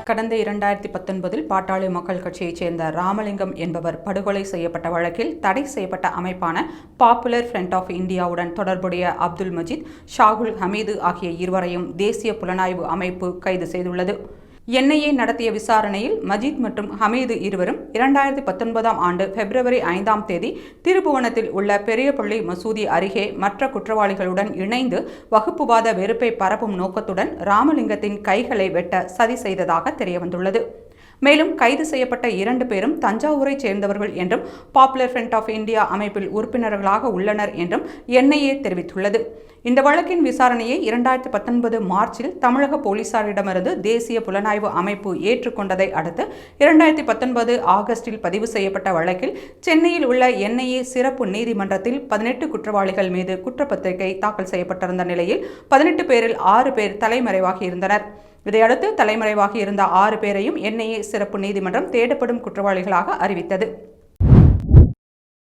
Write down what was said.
கடந்த 2019 பாட்டாளி மக்கள் கட்சியைச் சேர்ந்த ராமலிங்கம் என்பவர் படுகொலை செய்யப்பட்ட வழக்கில் தடை செய்யப்பட்ட அமைப்பான பாப்புலர் ஃப்ரண்ட் ஆஃப் இந்தியாவுடன் தொடர்புடைய அப்துல் மஜீத், ஷாகுல் ஹமீது ஆகிய இருவரையும் தேசிய புலனாய்வு அமைப்பு கைது செய்துள்ளது. NIA நடத்திய விசாரணையில் மஜீத் மற்றும் ஹமீது இருவரும் 2019 ஆண்டு பிப்ரவரி 5ஆம் தேதி திருப்புவனத்தில் உள்ள பெரியபள்ளி மசூதி அருகே மற்ற குற்றவாளிகளுடன் இணைந்து வகுப்புவாத வெறுப்பை பரப்பும் நோக்கத்துடன் ராமலிங்கத்தின் கைகளை வெட்ட சதி செய்ததாக தெரியவந்துள்ளது. மேலும் கைது செய்யப்பட்ட 2 பேரும் தஞ்சாவூரைச் சேர்ந்தவர்கள் என்றும் பாப்புலர் ஃப்ரண்ட் ஆஃப் இந்தியா அமைப்பில் உறுப்பினர்களாக உள்ளனர் என்றும் NIA தெரிவித்துள்ளது. இந்த வழக்கின் விசாரணையை 2019 மார்ச்சில் தமிழக போலீசாரிடமிருந்து தேசிய புலனாய்வு அமைப்பு ஏற்றுக்கொண்டதை அடுத்து 2019 ஆகஸ்டில் பதிவு செய்யப்பட்ட வழக்கில் சென்னையில் உள்ள NIA சிறப்பு நீதிமன்றத்தில் 18 குற்றவாளிகள் மீது குற்றப்பத்திரிகை தாக்கல் செய்யப்பட்டிருந்த நிலையில் 18 பேரில் 6 பேர் தலைமறைவாகியிருந்தனர். இதையடுத்து தலைமறைவாகி இருந்த 6 பேரையும் NIA சிறப்பு நீதிமன்றம் தேடப்படும் குற்றவாளிகளாக அறிவித்தது.